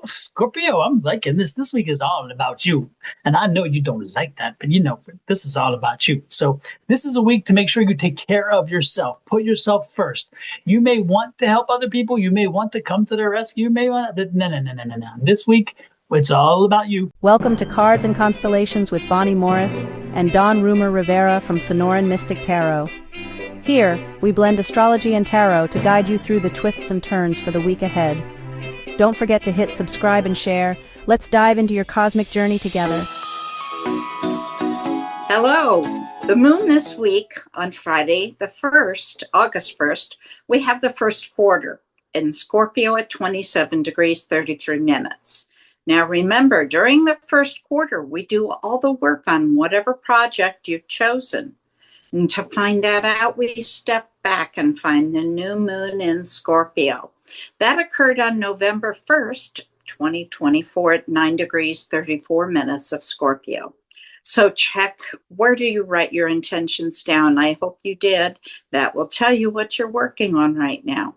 Scorpio, I'm liking this. This week is all about you. And I know you don't like that, but this is all about you. So, this is a week to make sure you take care of yourself. Put yourself first. You may want to help other people. You may want to come to their rescue. You may want to, no, no, no, no, no, no. This week, it's all about you. Welcome to Cards and Constellations with Bonnie Morris and Don Rumer Rivera from Sonoran Mystic Tarot. Here, we blend astrology and tarot to guide you through the twists and turns for the week ahead. Don't forget to hit subscribe and share. Let's dive into your cosmic journey together. Hello. The moon this week on Friday, the 1st, August 1st, we have the first quarter in Scorpio at 27 degrees 33 minutes. Now remember, during the first quarter, we do all the work on whatever project you've chosen. And to find that out, we step back and find the new moon in Scorpio. That occurred on November 1st, 2024 at 9 degrees 34 minutes of Scorpio. So check, where do you write your intentions down? I hope you did. That will tell you what you're working on right now.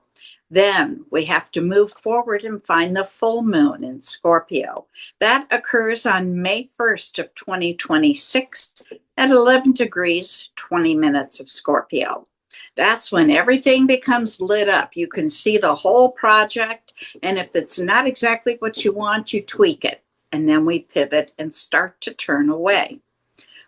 Then we have to move forward and find the full moon in Scorpio. That occurs on May 1st of 2026 at 11 degrees 20 minutes of Scorpio. That's when everything becomes lit up. You can see the whole project, and if it's not exactly what you want, you tweak it. And then we pivot and start to turn away.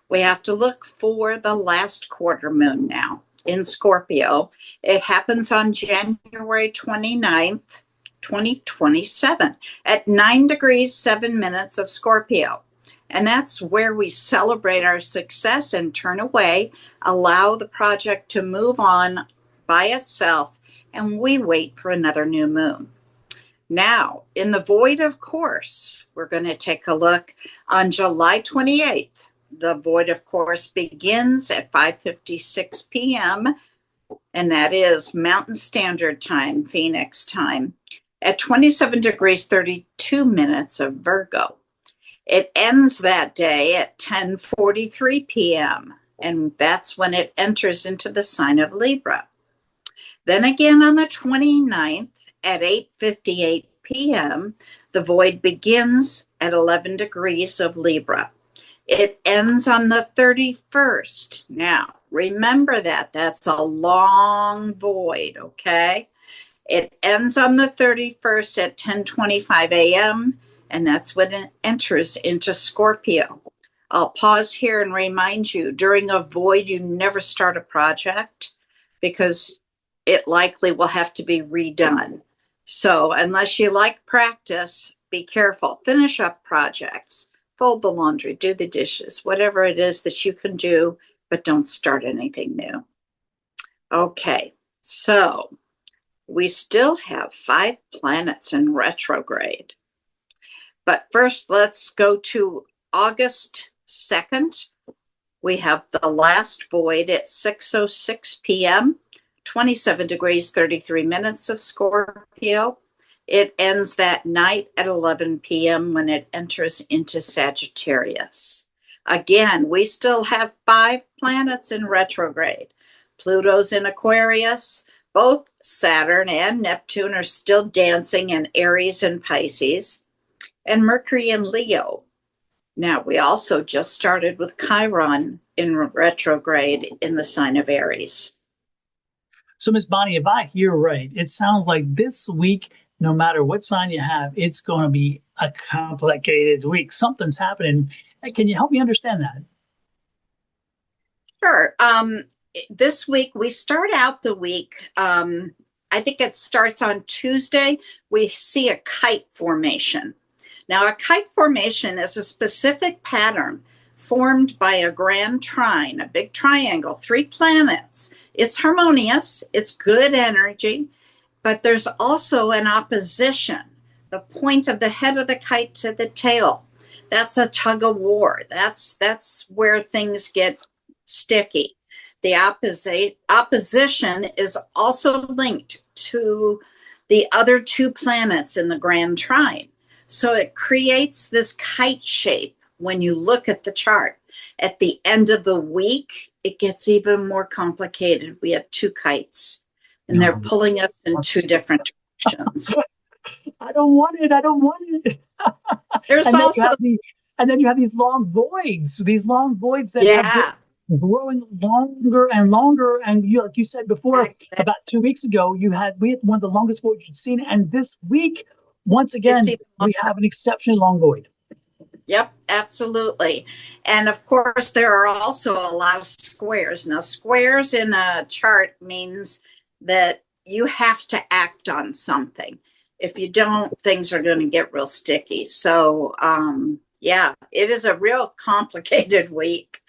We have to look for the last quarter moon now in Scorpio. It happens on January 29th, 2027 at 9 degrees 7 minutes of Scorpio. And that's where we celebrate our success and turn away, allow the project to move on by itself, and we wait for another new moon. Now, in the void, of course, we're going to take a look on July 28th. The void, of course, begins at 5:56 p.m., and that is Mountain Standard Time, Phoenix time, at 27 degrees 32 minutes of Virgo. It ends that day at 10:43 p.m., and that's when it enters into the sign of Libra. Then again on the 29th at 8:58 p.m., the void begins at 11 degrees of Libra. It ends on the 31st. Now, remember that. That's a long void, okay? It ends on the 31st at 10:25 a.m., and that's when it enters into Scorpio. I'll pause here and remind you, during a void, you never start a project because it likely will have to be redone. So unless you like practice, be careful. Finish up projects, fold the laundry, do the dishes, whatever it is that you can do, but don't start anything new. Okay, so we still have 5 planets in retrograde. But first, let's go to August 2nd. We have the last void at 6:06 p.m., 27 degrees 33 minutes of Scorpio. It ends that night at 11 p.m. when it enters into Sagittarius. Again, we still have 5 planets in retrograde. Pluto's in Aquarius. Both Saturn and Neptune are still dancing in Aries and Pisces. And Mercury in Leo. Now, we also just started with Chiron in retrograde in the sign of Aries. So, Miss Bonnie, if I hear right, it sounds like this week, no matter what sign you have, it's going to be a complicated week. Something's happening. Can you help me understand that? Sure. This week, we start out the week, I think it starts on Tuesday. We see a kite formation. Now, a kite formation is a specific pattern formed by a grand trine, a big triangle, 3 planets. It's harmonious, it's good energy, but there's also an opposition. The point of the head of the kite to the tail, that's a tug of war. That's where things get sticky. The opposition is also linked to the other 2 planets in the grand trine. So it creates this kite shape when you look at the chart. At the end of the week, it gets even more complicated. We have 2 kites, and they're pulling us in 2 different directions. I don't want it. I don't want it. There's And then you also, have these long voids that have been yeah, growing longer and longer. And you, like you said before, about 2 weeks ago, we had one of the longest voids you'd seen. And this week, once it's again, even we have an exceptionally long void. Yep, absolutely. And of course, there are also a lot of squares. Now, squares in a chart means that you have to act on something. If you don't, things are going to get real sticky. So, yeah, it is a real complicated week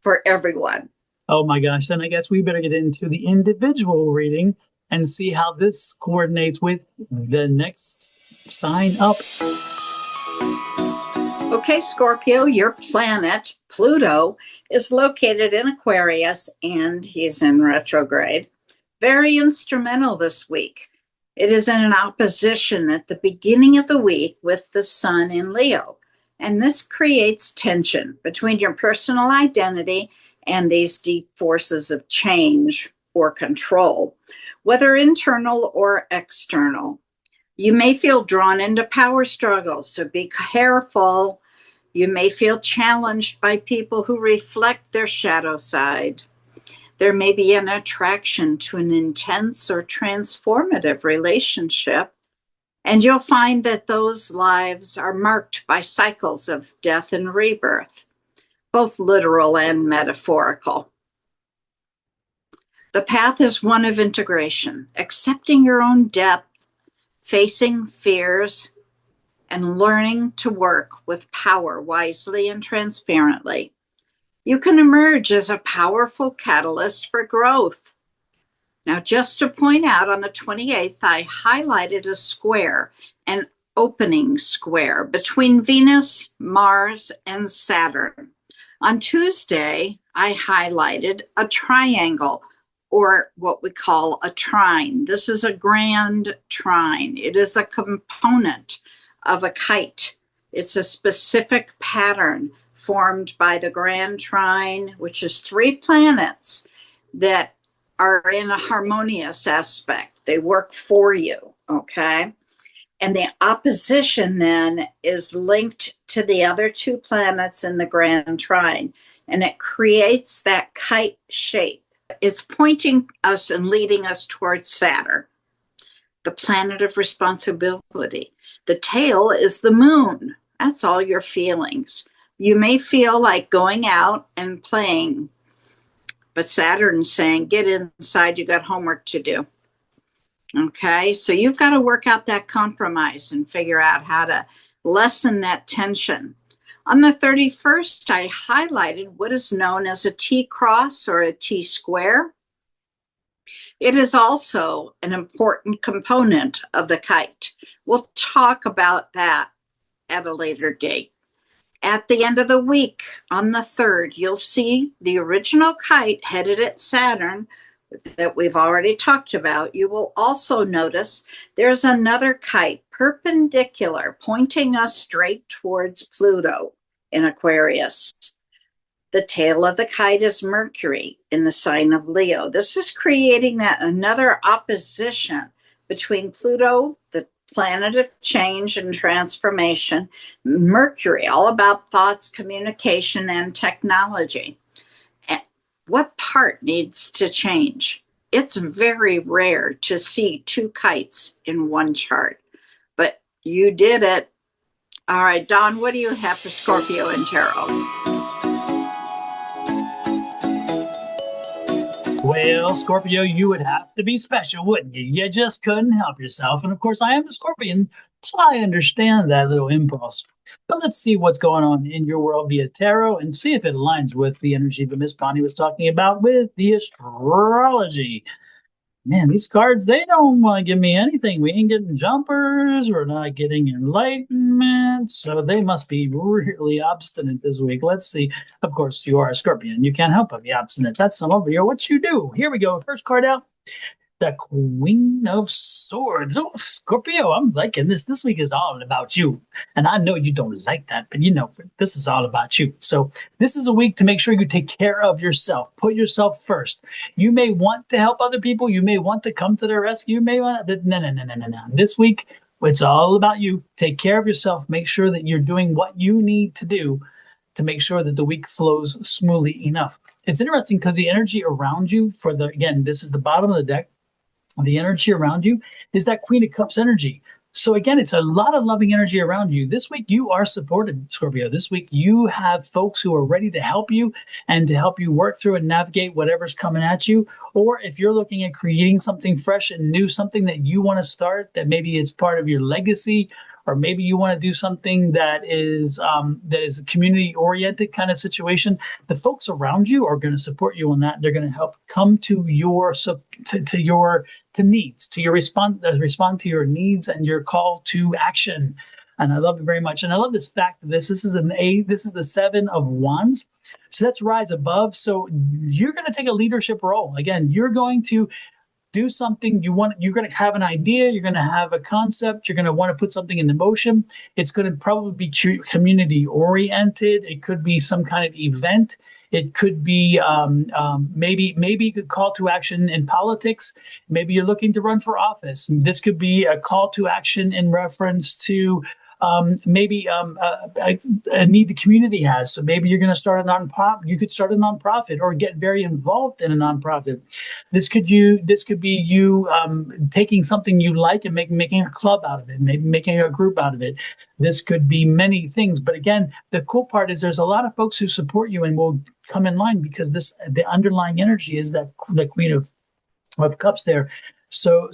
for everyone. Oh my gosh. Then I guess we better get into the individual reading and see how this coordinates with the next sign up. Okay, Scorpio, your planet, Pluto, is located in Aquarius and he's in retrograde. Very instrumental this week. It is in an opposition at the beginning of the week with the Sun in Leo. And this creates tension between your personal identity and these deep forces of change or control, whether internal or external. You may feel drawn into power struggles, so be careful. You may feel challenged by people who reflect their shadow side. There may be an attraction to an intense or transformative relationship, and you'll find that those lives are marked by cycles of death and rebirth, both literal and metaphorical. The path is one of integration, accepting your own depth, facing fears, and learning to work with power wisely and transparently. You can emerge as a powerful catalyst for growth. Now, just to point out, on the 28th, I highlighted a square, an opening square between Venus, Mars, and Saturn. On Tuesday, I highlighted a triangle, or what we call a trine. This is a grand trine. It is a component of a kite. It's a specific pattern formed by the grand trine, which is 3 planets that are in a harmonious aspect. They work for you, okay? And the opposition then is linked to the other 2 planets in the grand trine, and it creates that kite shape. It's pointing us and leading us towards Saturn, the planet of responsibility. The tail is the moon. That's all your feelings. You may feel like going out and playing, but Saturn's saying, get inside, you got homework to do. Okay, so you've got to work out that compromise and figure out how to lessen that tension. On the 31st, I highlighted what is known as a T cross or a T square. It is also an important component of the kite. We'll talk about that at a later date. At the end of the week, on the 3rd, you'll see the original kite headed at Saturn that we've already talked about. You will also notice there's another kite perpendicular pointing us straight towards Pluto in Aquarius. The tail of the kite is Mercury in the sign of Leo. This is creating that another opposition between Pluto, the planet of change and transformation, Mercury, all about thoughts, communication, and technology. And what part needs to change? It's very rare to see 2 kites in one chart, but you did it. All right, Dawn, what do you have for Scorpio and Tarot? Well, Scorpio, you would have to be special, wouldn't you? You just couldn't help yourself. And of course, I am a Scorpion, so I understand that little impulse. But let's see what's going on in your world via tarot and see if it aligns with the energy that Miss Bonnie was talking about with the astrology. Man, these cards, they don't want to give me anything. We ain't getting jumpers. We're not getting enlightenment. So they must be really obstinate this week. Let's see. Of course, you are a Scorpion. You can't help but be obstinate. That's some of what you do. Here we go. First card out. The Queen of Swords. Oh, Scorpio, I'm liking this. This week is all about you. And I know you don't like that, but this is all about you. So this is a week to make sure you take care of yourself. Put yourself first. You may want to help other people. You may want to come to their rescue. You may want to, no. This week, It's all about you. Take care of yourself. Make sure that you're doing what you need to do to make sure that the week flows smoothly enough. It's interesting because the energy around you again, this is the bottom of the deck. The energy around you is that Queen of Cups energy. So again, it's a lot of loving energy around you. This week you are supported, Scorpio. This week you have folks who are ready to help you and to help you work through and navigate whatever's coming at you. Or if you're looking at creating something fresh and new, something that you want to start, that maybe it's part of your legacy, or maybe you want to do something that is a community oriented kind of situation, the folks around you are going to support you on that. They're going to help come to your needs, to your respond to your needs and your call to action. And I love it very much. And I love this fact that this is the 7 of Wands. So that's rise above. So you're going to take a leadership role. Again, you're going to do something you're going to have an idea, you're going to have a concept, you're going to want to put something into motion. It's going to probably be community oriented. It could be some kind of event. It could be maybe a call to action in politics. Maybe you're looking to run for office. This could be a call to action in reference to maybe a need the community has. So maybe you're going to start a nonprofit. You could start a nonprofit or get very involved in a nonprofit. This could be you taking something you like and making a club out of it, maybe making a group out of it. This could be many things. But again, the cool part is there's a lot of folks who support you and will come in line because the underlying energy is that the Queen of Cups there. So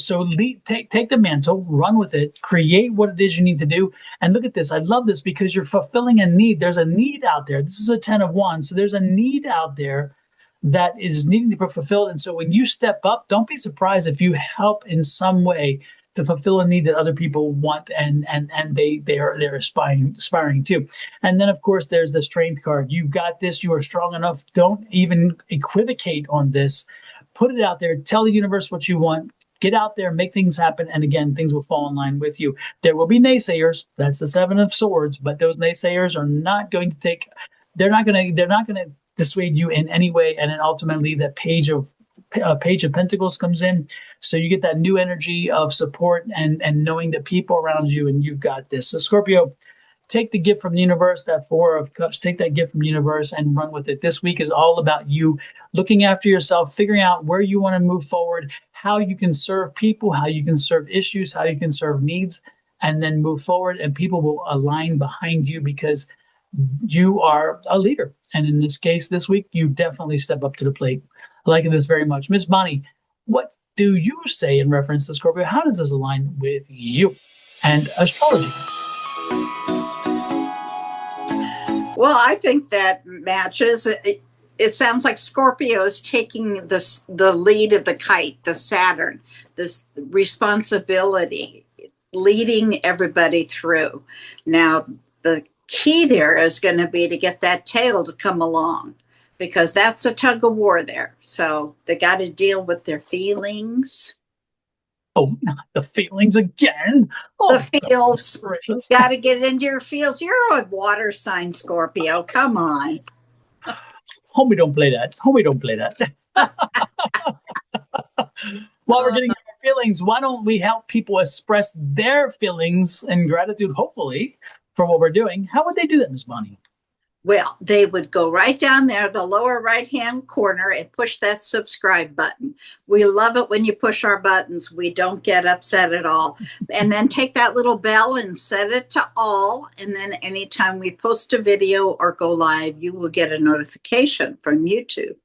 take the mantle, run with it, create what it is you need to do. And look at this. I love this because you're fulfilling a need. There's a need out there. This is a 10 of Wands. So there's a need out there that is needing to be fulfilled. And so when you step up, don't be surprised if you help in some way to fulfill a need that other people want and they're aspiring to. And then of course there's the strength card. You've got this, you are strong enough. Don't even equivocate on this. Put it out there, tell the universe what you want. Get out there, make things happen, and again, things will fall in line with you. There will be naysayers. That's the 7 of Swords, but those naysayers are not going to they're not going to dissuade you in any way. And then ultimately, that Page of Pentacles comes in, so you get that new energy of support and knowing the people around you, and you've got this. So Scorpio, take the gift from the universe, that 4 of Cups, take that gift from the universe and run with it. This week is all about you looking after yourself, figuring out where you want to move forward, how you can serve people, how you can serve issues, how you can serve needs, and then move forward. And people will align behind you because you are a leader. And in this case, this week, you definitely step up to the plate. I like this very much. Miss Bonnie, what do you say in reference to Scorpio? How does this align with you and astrology? Well, I think that matches. It sounds like Scorpio is taking the lead of the kite, the Saturn, this responsibility, leading everybody through. Now, the key there is going to be to get that tail to come along, because that's a tug of war there. So they got to deal with their feelings. Oh, not the feelings again. Oh, the feels. Got to get into your feels. You're a water sign, Scorpio. Come on. Homie, don't play that. Homie, don't play that. While we're getting our feelings, why don't we help people express their feelings and gratitude, hopefully, for what we're doing? How would they do that, Ms. Bonnie? Well, they would go right down there, the lower right-hand corner, and push that subscribe button. We love it when you push our buttons. We don't get upset at all. And then take that little bell and set it to all. And then anytime we post a video or go live, you will get a notification from YouTube.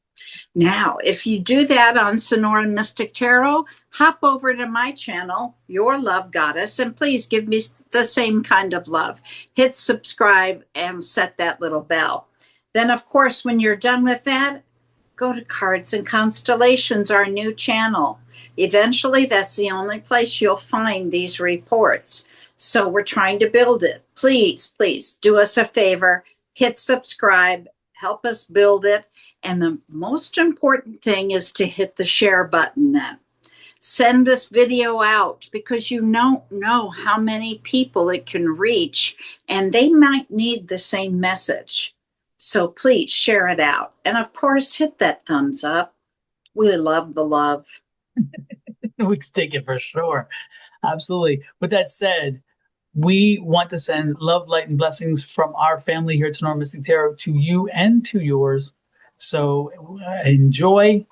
Now, if you do that on Sonoran Mystic Tarot, hop over to my channel, Your Love Goddess, and please give me the same kind of love. Hit subscribe and set that little bell. Then, of course, when you're done with that, go to Cards and Constellations, our new channel. Eventually, that's the only place you'll find these reports. So we're trying to build it. Please, please do us a favor. Hit subscribe. Help us build it. And the most important thing is to hit the share button then. Send this video out, because you don't know how many people it can reach, and they might need the same message. So please share it out. And of course, hit that thumbs up. We love the love. We can take it for sure. Absolutely. With that said, we want to send love, light, and blessings from our family here at Sonora Mystic Tarot to you and to yours. So enjoy,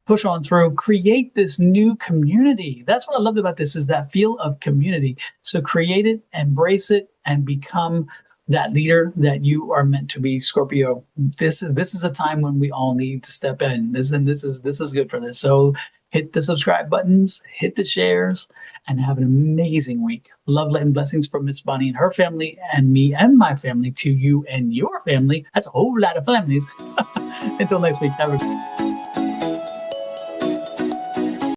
push on through, create this new community. That's what I loved about this, is that feel of community. So create it, embrace it, and become that leader that you are meant to be, Scorpio. This is a time when we all need to step in. This is good for this. So hit the subscribe buttons, hit the shares, and have an amazing week. Love, light, and blessings from Miss Bonnie and her family, and me and my family to you and your family. That's a whole lot of families. Until next week, have a